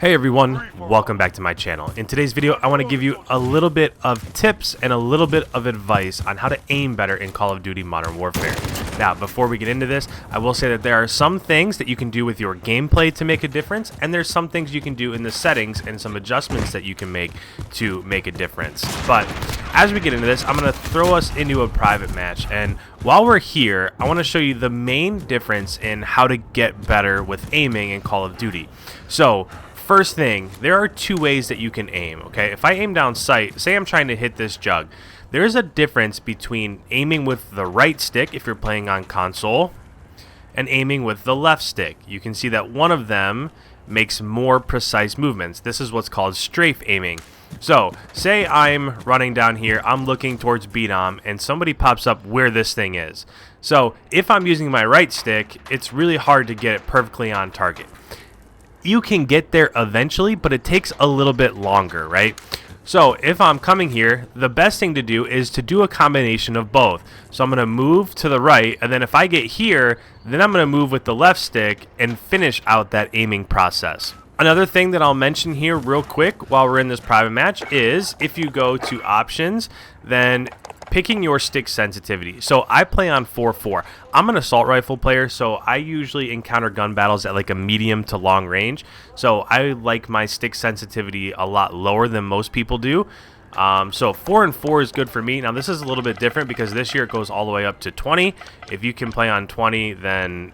Hey everyone, welcome back to my channel. In today's video, I want to give you a little bit of tips and a little bit of advice on how to aim better in Call of Duty Modern Warfare. Now, before we get into this, I will say that there are some things that you can do with your gameplay to make a difference, and there's some things you can do in the settings and some adjustments that you can make to make a difference. But as we get into this, I'm going to throw us into a private match, and while we're here, I want to show you the main difference in how to get better with aiming in Call of Duty. So, first thing, there are two ways that you can aim, okay? If I aim down sight, say I'm trying to hit this jug, there is a difference between aiming with the right stick if you're playing on console and aiming with the left stick. You can see that one of them makes more precise movements. This is what's called strafe aiming. So, say I'm running down here, I'm looking towards B-Dom, and somebody pops up where this thing is. So, if I'm using my right stick, it's really hard to get it perfectly on target. You can get there eventually, but it takes a little bit longer, right? So if I'm coming here, the best thing to do is to do a combination of both. So I'm going to move to the right, and then if I get here, then I'm going to move with the left stick and finish out that aiming process. Another thing that I'll mention here real quick while we're in this private match is if you go to options, then picking your stick sensitivity. So I play on 4.4. I'm an assault rifle player, so I usually encounter gun battles at like a medium to long range. So I like my stick sensitivity a lot lower than most people do. So 4 and 4 is good for me. Now this is a little bit different because this year it goes all the way up to 20. If you can play on 20, then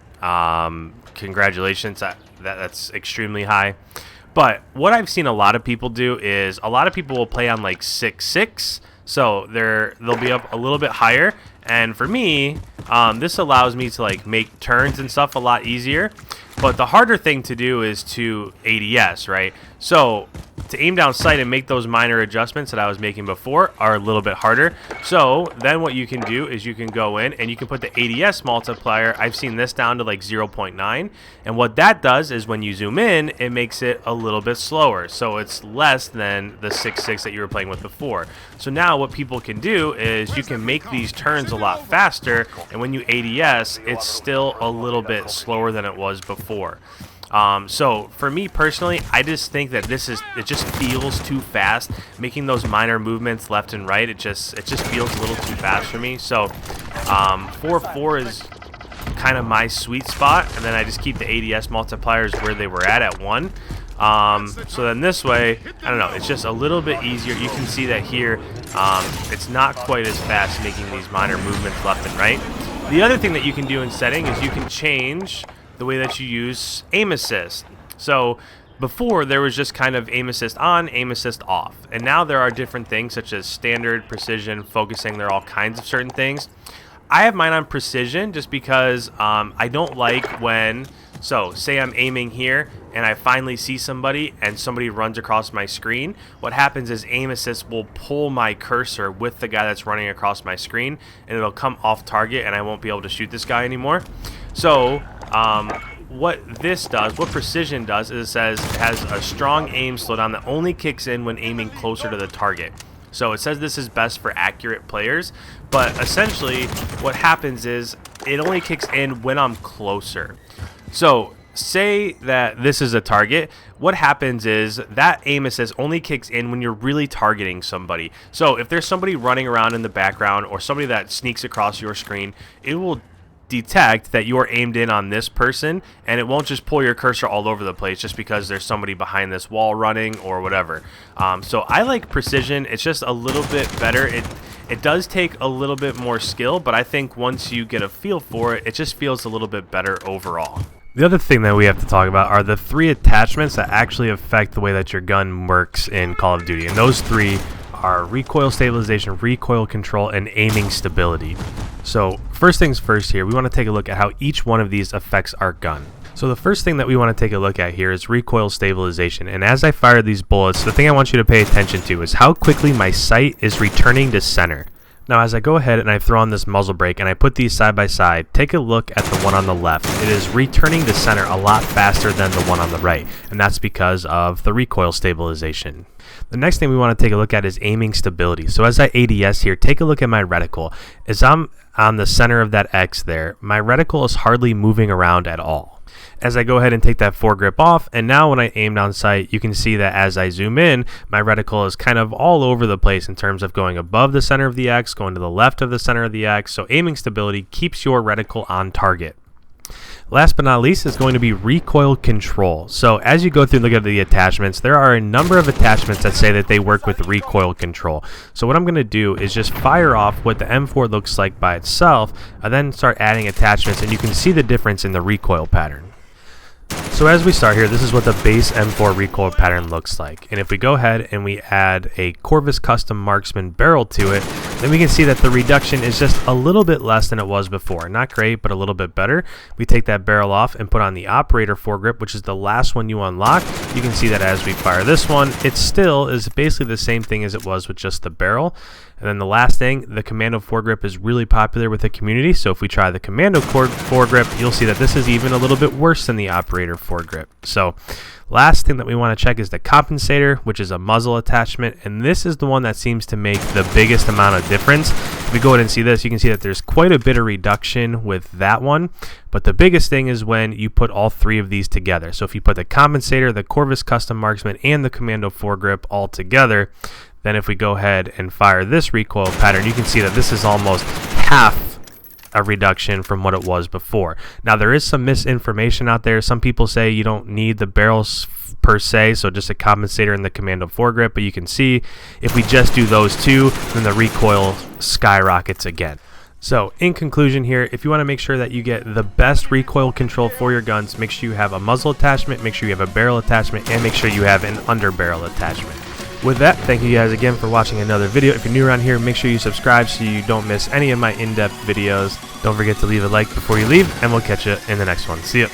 congratulations. That's extremely high. But what I've seen a lot of people do is a lot of people will play on like 6.6. So they'll be up a little bit higher, and for me, this allows me to like make turns and stuff a lot easier. But the harder thing to do is to ADS, right? So to aim down sight and make those minor adjustments that I was making before are a little bit harder. So then what you can do is you can go in and you can put the ADS multiplier. I've seen this down to like 0.9, and what that does is when you zoom in, it makes it a little bit slower. So it's less than the 6.6 that you were playing with before. So now what people can do is you can make these turns a lot faster, and when you ADS, it's still a little bit slower than it was before. So for me personally, I just think that it just feels too fast. Making those minor movements left and right, it just feels a little too fast for me. So 4.4 is kind of my sweet spot, and then I just keep the ADS multipliers where they were at 1. So then this way, I don't know, it's just a little bit easier. You can see that here, it's not quite as fast making these minor movements left and right. The other thing that you can do in setting is you can change the way that you use aim assist. So before there was just kind of aim assist on, aim assist off, and now there are different things such as standard, precision, focusing. There are all kinds of certain things. I have mine on precision just because I don't like when, so say I'm aiming here and I finally see somebody and somebody runs across my screen. What happens is aim assist will pull my cursor with the guy that's running across my screen, and it'll come off target and I won't be able to shoot this guy anymore. So what this does, what precision does, is it says it has a strong aim slowdown that only kicks in when aiming closer to the target. So it says this is best for accurate players, but essentially what happens is it only kicks in when I'm closer. So say that this is a target, what happens is that aim assist only kicks in when you're really targeting somebody. So if there's somebody running around in the background or somebody that sneaks across your screen, it will detect that you're aimed in on this person, and it won't just pull your cursor all over the place just because there's somebody behind this wall running or whatever. So I like precision. It's just a little bit better. It does take a little bit more skill, but I think once you get a feel for it, it just feels a little bit better overall. The other thing that we have to talk about are the 3 attachments that actually affect the way that your gun works in Call of Duty, and those 3 are recoil stabilization, recoil control, and aiming stability. So first things first here, we want to take a look at how each one of these affects our gun. So the first thing that we want to take a look at here is recoil stabilization, and as I fire these bullets, the thing I want you to pay attention to is how quickly my sight is returning to center. Now as I go ahead and I throw on this muzzle brake and I put these side by side, take a look at the one on the left. It is returning to center a lot faster than the one on the right, and that's because of the recoil stabilization. The next thing we want to take a look at is aiming stability. So as I ADS here, take a look at my reticle. As I'm on the center of that X there, my reticle is hardly moving around at all. as I go ahead and take that foregrip off. And now when I aim down sight, you can see that as I zoom in, my reticle is kind of all over the place in terms of going above the center of the X, going to the left of the center of the X. So aiming stability keeps your reticle on target. Last but not least is going to be recoil control. So as you go through and look at the attachments, there are a number of attachments that say that they work with recoil control. So what I'm going to do is just fire off what the M4 looks like by itself, and then start adding attachments, and you can see the difference in the recoil pattern. So as we start here, this is what the base M4 recoil pattern looks like. And if we go ahead and we add a Corvus Custom Marksman barrel to it, then we can see that the reduction is just a little bit less than it was before. Not great, but a little bit better. We take that barrel off and put on the operator foregrip, which is the last one you unlock. You can see that as we fire this one, it still is basically the same thing as it was with just the barrel. And then the last thing, the commando foregrip is really popular with the community. So if we try the commando foregrip, you'll see that this is even a little bit worse than the operator foregrip. So last thing that we want to check is the compensator, which is a muzzle attachment. And this is the one that seems to make the biggest amount of difference. If we go ahead and see this, you can see that there's quite a bit of reduction with that one. But the biggest thing is when you put all three of these together. So if you put the compensator, the Corvus Custom Marksman, and the commando foregrip all together, then if we go ahead and fire this recoil pattern, you can see that this is almost half a reduction from what it was before. Now there is some misinformation out there. Some people say you don't need the barrels per se, so just a compensator and the commando foregrip, but you can see if we just do those two, then the recoil skyrockets again. So in conclusion here, if you want to make sure that you get the best recoil control for your guns, make sure you have a muzzle attachment, make sure you have a barrel attachment, and make sure you have an under barrel attachment. With that, thank you guys again for watching another video. If you're new around here, make sure you subscribe so you don't miss any of my in-depth videos. Don't forget to leave a like before you leave, and we'll catch you in the next one. See ya.